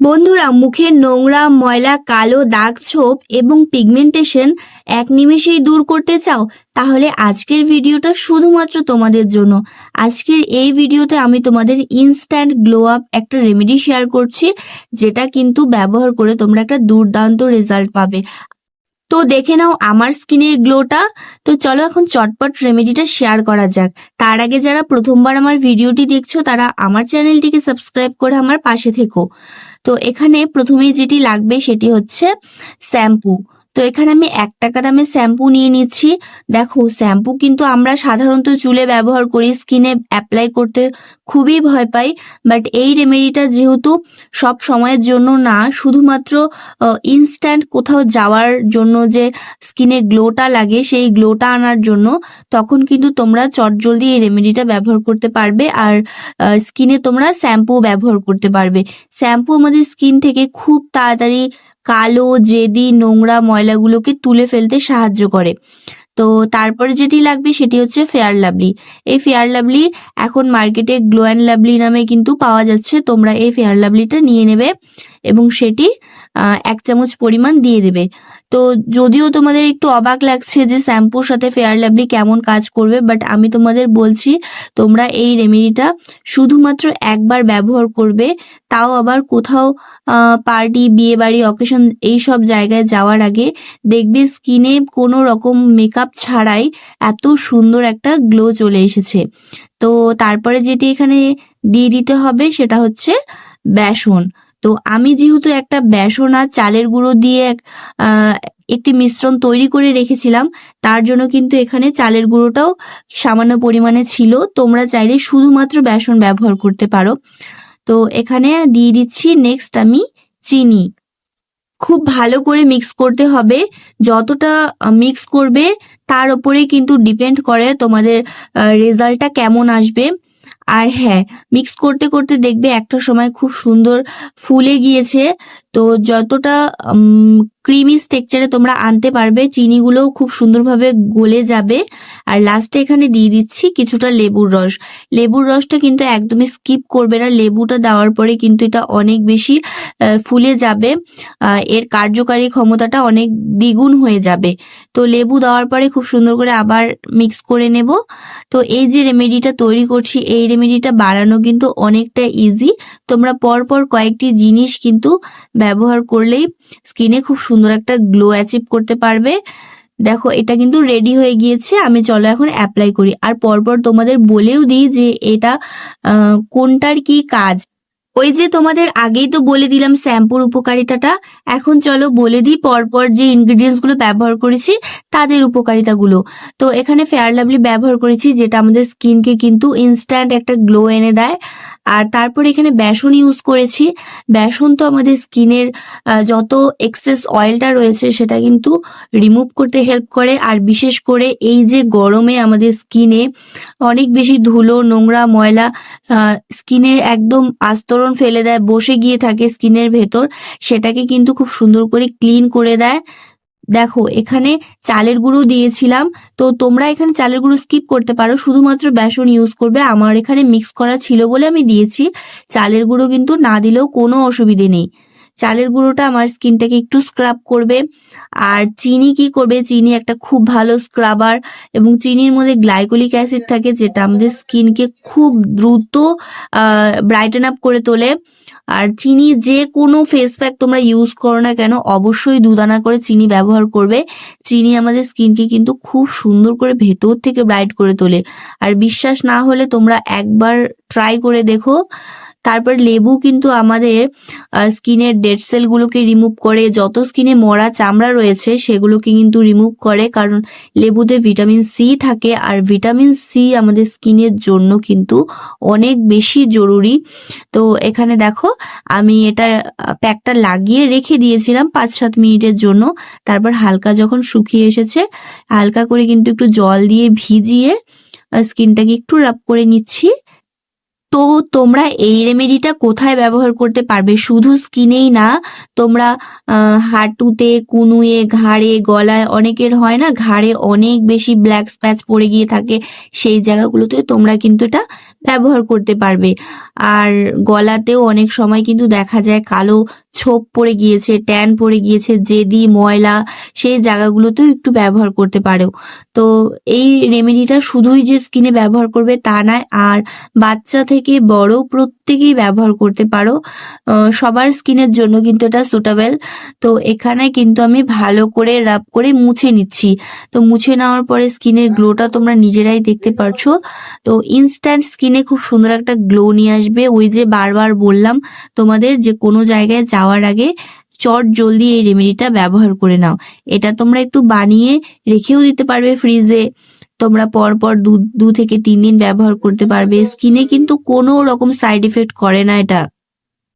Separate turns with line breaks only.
বন্ধুরা, মুখের নোংরা, ময়লা, কালো দাগ, ছোপ এবং পিগমেন্টেশন এক নিমেষেই দূর করতে চাও? তাহলে আজকের ভিডিওটা শুধুমাত্র তোমাদের জন্য। আজকের এই ভিডিওতে আমি তোমাদের ইনস্ট্যান্ট গ্লো আপ একটা রেমেডি শেয়ার করছি, যেটা কিন্তু ব্যবহার করে তোমরা একটা দুর্দান্ত রেজাল্ট পাবে। তো দেখে নাও আমার স্কিনের গ্লোটা। তো চলো এখন চটপট রেমেডিটা শেয়ার করা যাক। তার আগে যারা প্রথমবার আমার ভিডিওটি দেখছো তারা আমার চ্যানেলটিকে সাবস্ক্রাইব করে আমার পাশে থেকো। তো এখানে প্রথমেই যেটি লাগবে সেটি হচ্ছে শ্যাম্পু। তো এখানে আমি 1 টাকা দামের শ্যাম্পু নিয়ে নিচ্ছি। দেখো, শ্যাম্পু কিন্তু আমরা সাধারণত চুলে ব্যবহার করি, স্কিনে অ্যাপ্লাই করতে খুবই ভয় পাই। বাট এই রেমেডিটা যেহেতু সব সময়ের জন্য না, শুধুমাত্র ইনস্ট্যান্ট কোথাও যাওয়ার জন্য যে স্কিনে গ্লোটা লাগে সেই গ্লোটা আনার জন্য, তখন কিন্তু তোমরা চটজলদি এই রেমেডিটা ব্যবহার করতে পারবে। আর স্কিনে তোমরা শ্যাম্পু ব্যবহার করতে পারবে। শ্যাম্পু আমাদের স্কিন থেকে খুব তাড়াতাড়ি কালো, জেদি, নোংরা ময়লাগুলোকে তুলে ফেলতে সাহায্য করে। তো তারপরে যেটি লাগবে সেটি হচ্ছে ফেয়ার লাভলি। এই ফেয়ার লাভলি এখন মার্কেটে গ্লো অ্যান্ড লাভলি নামে কিন্তু পাওয়া যাচ্ছে। তোমরা এই ফেয়ার লাভলিটা নিয়ে নেবে এবং সেটি 1 চামচ পরিমাণ দিয়ে দেবে। তো যদিও তোমাদের একটু অবাক লাগছে যে শ্যাম্পুর সাথে ফেয়ার লাভলি কেমন কাজ করবে, বাট আমি তোমাদের বলছি তোমরা এই রেমেডিটা শুধুমাত্র একবার ব্যবহার করবে, তাও আবার কোথাও পার্টি, বিয়ে বাড়ি, অকেশন এইসব জায়গায় যাওয়ার আগে। দেখবে স্কিনে কোনো রকম মেকআপ ছাড়াই এত সুন্দর একটা গ্লো চলে এসেছে। তো তারপরে যেটি এখানে দিয়ে দিতে হবে সেটা হচ্ছে বেসন। তো আমি যেহেতু একটা বেসন আর চালের গুঁড়ো দিয়ে একটি মিশ্রণ তৈরি করে রেখেছিলাম, তার জন্য কিন্তু এখানে চালের গুঁড়োটাও সামান্য পরিমাণে ছিল। তোমরা চাইলে শুধুমাত্র বেসন ব্যবহার করতে পারো। তো এখানে দিয়ে দিচ্ছি নেক্সট আমি চিনি। খুব ভালো করে মিক্স করতে হবে। যতটা মিক্স করবে তার উপরেই কিন্তু ডিপেন্ড করে তোমাদের রেজাল্টটা কেমন আসবে। আর হ্যাঁ, মিক্স করতে করতে দেখবে একটা সময় খুব সুন্দর ফুলে গিয়েছে। তো যতটা ক্রিমি টেক্সচারে তোমরা আনতে পারবে, চিনিগুলোও খুব সুন্দরভাবে গলে যাবে। আর লাস্টে এখানে দিয়ে দিচ্ছি কিছুটা লেবুর রস। লেবুর রসটা কিন্তু একদমই স্কিপ করবে না। লেবুটা দেওয়ার পরে কিন্তু এটা অনেক বেশি ফুলে যাবে, এর কার্যকারী ক্ষমতাটা অনেক দ্বিগুণ হয়ে যাবে। তো লেবু দেওয়ার পরে খুব সুন্দর করে আবার মিক্স করে নেব। তো এই যে রেমেডিটা তৈরি করছি, এই রেমেডিটা বানানো কিন্তু অনেকটা ইজি। তোমরা পরপর কয়েকটি জিনিস কিন্তু ব্যবহার করলেই স্কিনে খুব সুন্দর একটা গ্লো অ্যাচিভ করতে পারবে। দেখো, এটা কিন্তু রেডি হয়ে গিয়েছে। আমি চলো এখন অ্যাপ্লাই করি। আর পরপর তোমাদের বলেও দিই যে এটা কোনটার কি কাজ। ওই যে তোমাদের আগেই তো বলে দিলাম শ্যাম্পুর উপকারিতাটা, এখন চলো বলে দিই পরপর যে ইনগ্রিডিয়েন্টস গুলো ব্যবহার করেছি তাদের উপকারিতাগুলো। তো এখানে ফেয়ার লাভলি ব্যবহার করেছি, যেটা আমাদের স্কিনকে কিন্তু ইনস্ট্যান্ট একটা গ্লো এনে দেয়। আর তারপর এখানে বেসন ইউজ করেছি। বেসন তো আমাদের স্কিনের যত এক্সেস অয়েলটা রয়েছে সেটা কিন্তু রিমুভ করতে হেল্প করে। আর বিশেষ করে এই যে গরমে আমাদের স্কিনে অনেক বেশি ধুলো, নোংরা, ময়লা স্কিনে একদম আস্তরণ ফেলে দেয়, বসে গিয়ে থাকে স্কিনের ভেতর, সেটাকে কিন্তু খুব সুন্দর করে ক্লিন করে দেয়। দেখো, এখানে চালের গুঁড়ো দিয়েছিলাম। তো তোমরা এখানে চালের গুঁড়ো স্কিপ করতে পারো, শুধুমাত্র বেসন ইউজ করবে। আমার এখানে মিক্স করা ছিল বলে আমি দিয়েছি। চালের গুঁড়ো কিন্তু না দিলেও কোনো অসুবিধে নেই। চালের গুঁড়োটা আমার স্কিনটাকে একটু স্ক্রাব করবে। আর চিনি কি করবে, চিনি একটা খুব ভালো স্ক্রাবার, এবং চিনির মধ্যে গ্লাইকোলিক অ্যাসিড থাকে, যেটা আমাদের স্কিনকে খুব দ্রুত ব্রাইটেন আপ করে তোলে। আর চিনি যে কোনো ফেস প্যাক তোমরা ইউজ করো না কেন, অবশ্যই 2 দানা করে চিনি ব্যবহার করবে। চিনি আমাদের স্কিনকে কিন্তু খুব সুন্দর করে ভেতর থেকে ব্রাইট করে তোলে। আর বিশ্বাস না হলে তোমরা একবার ট্রাই করে দেখো। তারপর লেবু কিন্তু আমাদের স্কিনের ডেড সেলগুলোকে রিমুভ করে, যত স্কিনে মরা চামড়া রয়েছে সেগুলোকে কিন্তু রিমুভ করে, কারণ লেবুতে ভিটামিন সি থাকে। আর ভিটামিন সি আমাদের স্কিনের জন্য কিন্তু অনেক বেশি জরুরি। তো এখানে দেখো, আমি এটা প্যাকটা লাগিয়ে রেখে দিয়েছিলাম 5-7 মিনিটের জন্য। তারপর হালকা যখন শুকিয়ে এসেছে, হালকা করে কিন্তু একটু জল দিয়ে ভিজিয়ে স্কিনটাকে একটু রাব করে নিচ্ছি। তো তোমরা এই রেমেডিটা কোথায় ব্যবহার করতে পারবে? শুধু স্কিনেই না, তোমরা হাঁটুতে, কুনুয়ে, ঘাড়ে, গলায়, অনেকের হয় না ঘাড়ে অনেক বেশি ব্ল্যাক স্প্যাচ পড়ে গিয়ে থাকে, সেই জায়গাগুলোতে তোমরা কিন্তু এটা ব্যবহার করতে পারবে। আর গলাতেও অনেক সময় কিন্তু দেখা যায় কালো ছোপ পড়ে গিয়েছে, ট্যান পড়ে গিয়েছে, জেদি ময়লা, সেই জায়গাগুলোতেও একটু ব্যবহার করতে পারো। তো এই রেমেডিটা শুধুই যে স্কিনে ব্যবহার করবে তা নয়, আর বাচ্চা থেকে বড় প্রত্যেকেই ব্যবহার করতে পারো। সবার স্কিনের জন্য কিন্তু এটা সুটেবল। তো এখানে কিন্তু আমি ভালো করে রাব করে মুছে নিচ্ছি। তো মুছে নেওয়ার পরে স্কিনের গ্লোটা তোমরা নিজেরাই দেখতে পারছো। তো ইনস্ট্যান্ট স্কিনে খুব সুন্দর একটা গ্লো নিয়ে আসবে। ওই যে বারবার বললাম তোমাদের যে কোনো জায়গায় যাওয়ার আগে চট জলদি এই রেমেডিটা ব্যবহার করে নাও। এটা তোমরা একটু বানিয়ে রেখেও দিতে পারবে ফ্রিজে। তোমরা পরপর 2 থেকে 3 দিন ব্যবহার করতে পারবে। স্কিনে কিন্তু কোনো রকম সাইড এফেক্ট করে না এটা।